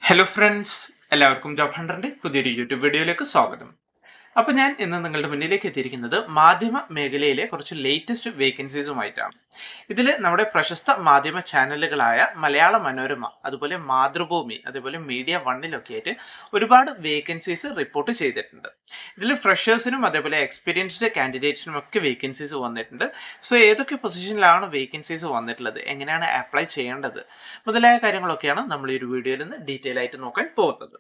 Hello friends, എല്ലാവർക്കും job ഹണ്ടറിന്റെ പുതിയൊരു YouTube വീഡിയോയിലേക്ക് സ്വാഗതം. അപ്പോൾ ഞാൻ ഇന്ന് നിങ്ങളുടെ മുന്നിലേക്ക് എത്തിയിരിക്കുന്നത് മാധ്യമ മേഖലയിലെ കുറച്ച് ലേറ്റസ്റ്റ് വേക്കൻസീസുമായിട്ടാണ്. ഇതിൽ നമ്മുടെ പ്രശസ്ത മാധ്യമ ചാനലുകളായ മലയാള മനോരമ, അതുപോലെ മാതൃഭൂമി, അതുപോലെ മീഡിയ വണ്ണിലൊക്കെ ആയിട്ട് ഒരുപാട് വേക്കൻസീസ് റിപ്പോർട്ട് ചെയ്തിട്ടുണ്ട്. ഇതിൽ ഫ്രഷേഴ്സിനും അതേപോലെ എക്സ്പീരിയൻസ്ഡ് കാൻഡിഡേറ്റ്സിനും ഒക്കെ വേക്കൻസീസ് വന്നിട്ടുണ്ട്. സോ ഏതൊക്കെ പൊസിഷനിലാണ് വേക്കൻസീസ് വന്നിട്ടുള്ളത്, എങ്ങനെയാണ് അപ്ലൈ ചെയ്യേണ്ടത് മുതലായ കാര്യങ്ങളൊക്കെയാണ് നമ്മൾ ഈ ഒരു വീഡിയോയിൽ നിന്ന് ഡീറ്റെയിൽ ആയിട്ട് നോക്കാൻ പോകുന്നത്.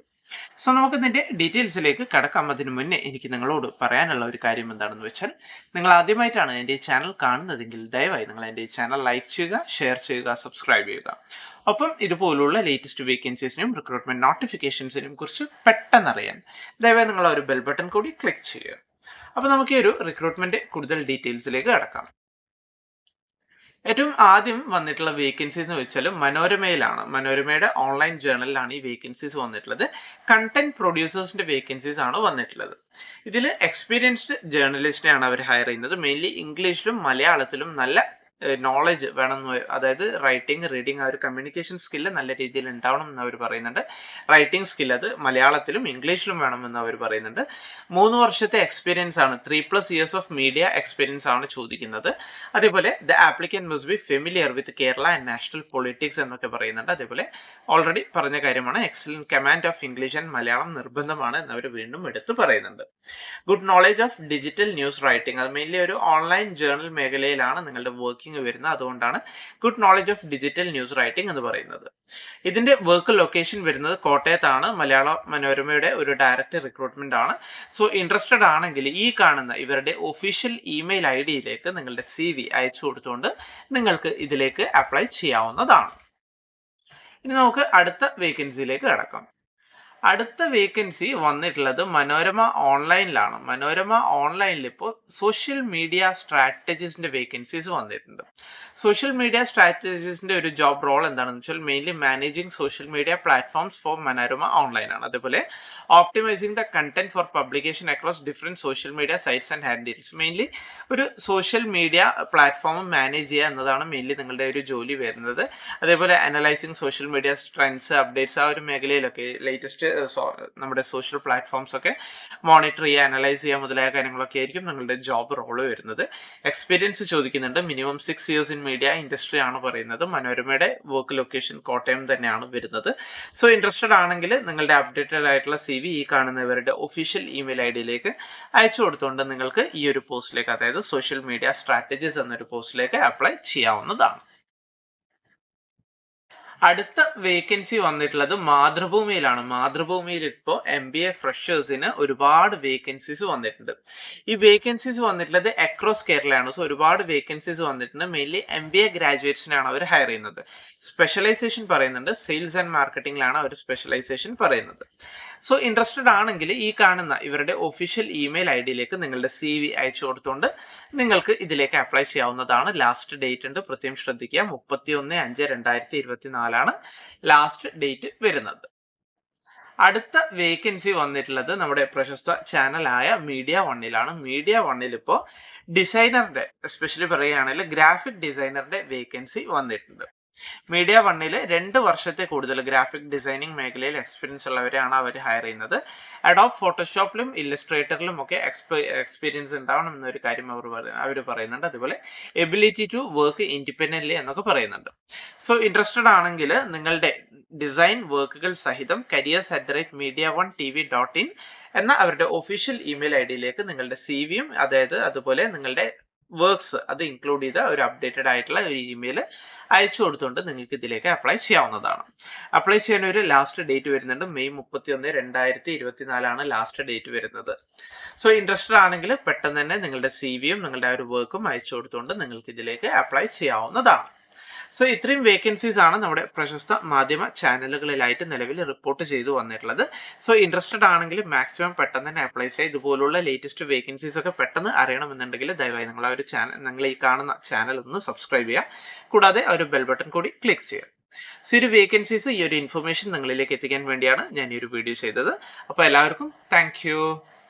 സോ നമുക്ക് ഇതിന്റെ ഡീറ്റെയിൽസിലേക്ക് കടക്കാം. അതിനു മുന്നേ എനിക്ക് നിങ്ങളോട് പറയാനുള്ള ഒരു കാര്യം എന്താണെന്ന് വെച്ചാൽ, നിങ്ങൾ ആദ്യമായിട്ടാണ് എൻ്റെ ഈ ചാനൽ കാണുന്നതെങ്കിൽ ദയവായി നിങ്ങൾ എൻ്റെ ഈ ചാനൽ ലൈക്ക് ചെയ്യുക, ഷെയർ ചെയ്യുക, സബ്സ്ക്രൈബ് ചെയ്യുക. ഒപ്പം ഇതുപോലുള്ള ലേറ്റസ്റ്റ് വേക്കൻസീസിനും റിക്രൂട്ട്മെന്റ് നോട്ടിഫിക്കേഷൻസിനും കുറിച്ച് പെട്ടെന്ന് അറിയാൻ ദയവായി നിങ്ങൾ ഒരു ബെൽ ബട്ടൺ കൂടി ക്ലിക്ക് ചെയ്യുക. അപ്പോൾ നമുക്ക് ഈ ഒരു റിക്രൂട്ട്മെന്റ് കൂടുതൽ ഡീറ്റെയിൽസിലേക്ക് കടക്കാം. ഏറ്റവും ആദ്യം വന്നിട്ടുള്ള വേക്കൻസീസ് എന്ന് വെച്ചാൽ മനോരമയിലാണ്. മനോരമയുടെ ഓൺലൈൻ ജേർണലിലാണ് ഈ വേക്കൻസീസ് വന്നിട്ടുള്ളത്. കണ്ടന്റ് പ്രൊഡ്യൂസേഴ്സിന്റെ വേക്കൻസീസ് ആണ് വന്നിട്ടുള്ളത്. ഇതിൽ എക്സ്പീരിയൻസ്ഡ് ജേർണലിസ്റ്റിനെയാണ് അവർ ഹയർ ചെയ്യുന്നത്. മെയിൻലി ഇംഗ്ലീഷിലും മലയാളത്തിലും നല്ല നോളജ് വേണം, അതായത് റൈറ്റിംഗ്, റീഡിംഗ്, ആ ഒരു കമ്മ്യൂണിക്കേഷൻ സ്കില്ല് നല്ല രീതിയിൽ ഉണ്ടാവണം എന്ന് അവർ പറയുന്നുണ്ട്. റൈറ്റിംഗ് സ്കിൽ അത് മലയാളത്തിലും ഇംഗ്ലീഷിലും വേണമെന്ന് അവർ പറയുന്നുണ്ട്. 3 വർഷത്തെ എക്സ്പീരിയൻസ് ആണ്, 3+ ഇയേഴ്സ് ഓഫ് മീഡിയ എക്സ്പീരിയൻസ് ആണ് ചോദിക്കുന്നത്. അതേപോലെ the applicant must be familiar with Kerala and national politics എന്നൊക്കെ പറയുന്നുണ്ട്. അതേപോലെ ഓൾറെഡി പറഞ്ഞ കാര്യമാണ്, excellent command of English and Malayalam നിർബന്ധമാണ് എന്ന് അവർ വീണ്ടും എടുത്ത് പറയുന്നുണ്ട്. Good knowledge of digital news writing, അത് മെയിൻലി ഒരു ഓൺലൈൻ ജേർണൽ മേഖലയിലാണ് നിങ്ങളുടെ വർക്കിംഗ് വരുന്നത്. അതുകൊണ്ടാണ് good knowledge of digital news writing എന്ന് പറയുന്നത്. ഇതിന്റെ വർക്ക് ലൊക്കേഷൻ വരുന്നത് കോട്ടയത്താണ്. മലയാള മനോരമയുടെ ഒരു ഡയറക്റ്റ് റിക്രൂട്ട്മെന്റ് ആണ്. സോ ഇൻട്രസ്റ്റഡ് ആണെങ്കിൽ ഈ കാണുന്ന ഇവരുടെ ഒഫീഷ്യൽ ഇമെയിൽ ഐഡിയിലേക്ക് നിങ്ങളുടെ CV അയച്ചു കൊടുത്തുകൊണ്ട് നിങ്ങൾക്ക് ഇതിലേക്ക് അപ്ലൈ ചെയ്യാവുന്നതാണ്. ഇനി നമുക്ക് അടുത്ത വേക്കൻസിയിലേക്ക് കടക്കാം. അടുത്ത വേക്കൻസി വന്നിട്ടുള്ളത് മനോരമ ഓൺലൈനിലാണ്. മനോരമ ഓൺലൈനിൽ ഇപ്പോൾ സോഷ്യൽ മീഡിയ സ്ട്രാറ്റജിസ്റ്റിന്റെ വേക്കൻസീസ് വന്നിട്ടുണ്ട്. സോഷ്യൽ മീഡിയ സ്ട്രാറ്റജിസ്റ്റിന്റെ ഒരു ജോബ് റോൾ എന്താണെന്ന് വെച്ചാൽ mainly managing social media platforms for Manorama online ആണ്. അതേപോലെ optimising the content for publication across different social media sites and handles. Mainly ഒരു സോഷ്യൽ മീഡിയ പ്ലാറ്റ്ഫോം മാനേജ് ചെയ്യുക എന്നതാണ് മെയിൻലി നിങ്ങളുടെ ഒരു ജോലി വരുന്നത്. അതേപോലെ analysing social media trends, updates, ആ ഒരു മേഖലയിലൊക്കെ ലേറ്റസ്റ്റ് നമ്മുടെ സോഷ്യൽ പ്ലാറ്റ്ഫോംസ് ഒക്കെ മോണിറ്റർ ചെയ്യുക, അനലൈസ് ചെയ്യുക മുതലായ കാര്യങ്ങളൊക്കെ ആയിരിക്കും നിങ്ങളുടെ ജോബ് റോള് വരുന്നത്. എക്സ്പീരിയൻസ് ചോദിക്കുന്നുണ്ട്. Minimum 6 years in media industry ആണ് പറയുന്നത്. മനോരമയുടെ വർക്ക് ലൊക്കേഷൻ കോട്ടയം തന്നെയാണ് വരുന്നത്. സോ ഇൻട്രസ്റ്റഡ് ആണെങ്കിൽ നിങ്ങളുടെ അപ്ഡേറ്റഡ് ആയിട്ടുള്ള CV ഈ കാണുന്നവരുടെ ഒഫീഷ്യൽ ഇമെയിൽ ഐഡിയിലേക്ക് അയച്ചു കൊടുത്തുകൊണ്ട് നിങ്ങൾക്ക് ഈ ഒരു പോസ്റ്റിലേക്ക്, അതായത് സോഷ്യൽ മീഡിയ സ്ട്രാറ്റജീസ് എന്നൊരു പോസ്റ്റിലേക്ക് അപ്ലൈ ചെയ്യാവുന്നതാണ്. അടുത്ത വേക്കൻസി വന്നിട്ടുള്ളത് മാതൃഭൂമിയിലാണ്. മാതൃഭൂമിയിൽ ഇപ്പോൾ MBA ഫ്രഷേഴ്സിന് ഒരുപാട് വേക്കൻസീസ് വന്നിട്ടുണ്ട്. ഈ വേക്കൻസീസ് വന്നിട്ടുള്ളത് അക്രോസ് കേരളയാണ്. സോ ഒരുപാട് വേക്കൻസീസ് വന്നിട്ടുണ്ട്. മെയിൻലി MBA ഗ്രാജുവേറ്റ്സിനാണ് അവർ ഹയർ ചെയ്യുന്നത്. സ്പെഷ്യലൈസേഷൻ പറയുന്നുണ്ട്, സെയിൽസ് ആൻഡ് മാർക്കറ്റിംഗിലാണ് അവർ സ്പെഷ്യലൈസേഷൻ പറയുന്നത്. സോ ഇൻട്രസ്റ്റഡ് ആണെങ്കിൽ ഈ കാണുന്ന ഇവരുടെ ഒഫീഷ്യൽ ഇമെയിൽ ഐഡിയിലേക്ക് നിങ്ങളുടെ CV അയച്ചു കൊടുത്തുകൊണ്ട് നിങ്ങൾക്ക് ഇതിലേക്ക് അപ്ലൈ ചെയ്യാവുന്നതാണ്. ലാസ്റ്റ് ഡേറ്റ് ഉണ്ട്, പ്രത്യേകം ശ്രദ്ധിക്കുക. 31/5/2024 ആണ് ലാസ്റ്റ് ഡേറ്റ് വരുന്നത്. അടുത്ത വേക്കൻസി വന്നിട്ടുള്ളത് നമ്മുടെ പ്രശസ്ത ചാനലായ മീഡിയ വണ്ണിലാണ്. മീഡിയ വണ്ണിൽ ഇപ്പോൾ ഡിസൈനറുടെ, എസ്പെഷ്യലി പറയുകയാണെങ്കിൽ ഗ്രാഫിക് ഡിസൈനറുടെ വേക്കൻസി വന്നിട്ടുണ്ട്. മീഡിയ വണ്ണിൽ 2 വർഷത്തെ കൂടുതൽ ഗ്രാഫിക് ഡിസൈനിങ് മേഖലയിൽ എക്സ്പീരിയൻസ് ഉള്ളവരെയാണ് അവർ ഹയർ ചെയ്യുന്നത്. അഡോബ് ഫോട്ടോഷോപ്പിലും ഇല്ലസ്ട്രേറ്ററിലും ഒക്കെ എക്സ്പീരിയൻസ് ഉണ്ടാവണം എന്നൊരു കാര്യം അവർ പറയുന്നുണ്ട്. അതുപോലെ എബിലിറ്റി ടു വർക്ക് ഇൻഡിപെൻഡന്റ്ലി എന്നൊക്കെ പറയുന്നുണ്ട്. സോ ഇൻട്രസ്റ്റഡ് ആണെങ്കിൽ നിങ്ങളുടെ ഡിസൈൻ വർക്കുകൾ സഹിതം careers@mediaonetv.in എന്ന അവരുടെ ഒഫീഷ്യൽ ഇമെയിൽ ഐഡിയിലേക്ക് നിങ്ങളുടെ CVയും അതുപോലെ നിങ്ങളുടെ വർക്ക്സ് അത് ഇൻക്ലൂഡ് ചെയ്ത ഒരു അപ്ഡേറ്റഡ് ആയിട്ടുള്ള ഒരു ഇമെയിൽ അയച്ചു കൊടുത്തുകൊണ്ട് നിങ്ങൾക്ക് ഇതിലേക്ക് അപ്ലൈ ചെയ്യാവുന്നതാണ്. അപ്ലൈ ചെയ്യാൻ ഒരു ലാസ്റ്റ് ഡേറ്റ് വരുന്നുണ്ട്. മെയ് 31/2024 ആണ് ലാസ്റ്റ് ഡേറ്റ് വരുന്നത്. സോ ഇൻട്രസ്റ്റഡ് ആണെങ്കിൽ പെട്ടെന്ന് തന്നെ നിങ്ങളുടെ CVയും നിങ്ങളുടെ ആ ഒരു വർക്കും അയച്ചു കൊടുത്തുകൊണ്ട് നിങ്ങൾക്ക് ഇതിലേക്ക് അപ്ലൈ ചെയ്യാവുന്നതാണ്. സോ ഇത്രയും വേക്കൻസീസ് ആണ് നമ്മുടെ പ്രശസ്ത മാധ്യമ ചാനലുകളിലായിട്ട് നിലവിൽ റിപ്പോർട്ട് ചെയ്തു വന്നിട്ടുള്ളത്. സോ ഇൻട്രസ്റ്റഡ് ആണെങ്കിൽ മാക്സിമം പെട്ടെന്ന് തന്നെ അപ്ലൈ ചെയ്യുക. ഇതുപോലുള്ള ലേറ്റസ്റ്റ് വേക്കൻസീസ് ഒക്കെ പെട്ടെന്ന് അറിയണമെന്നുണ്ടെങ്കിൽ ദയവായി നിങ്ങൾ ആ ഒരു ചാനൽ, നിങ്ങൾ ഈ കാണുന്ന ചാനൽ ഒന്ന് സബ്സ്ക്രൈബ് ചെയ്യുക. കൂടാതെ ഒരു ബെൽ ബട്ടൺ കൂടി ക്ലിക്ക് ചെയ്യുക. സോ ഈ ഒരു വേക്കൻസീസ്, ഈ ഒരു ഇൻഫർമേഷൻ നിങ്ങളിലേക്ക് എത്തിക്കാൻ വേണ്ടിയാണ് ഞാൻ ഈ ഒരു വീഡിയോ ചെയ്തത്. അപ്പോൾ എല്ലാവർക്കും താങ്ക് യു.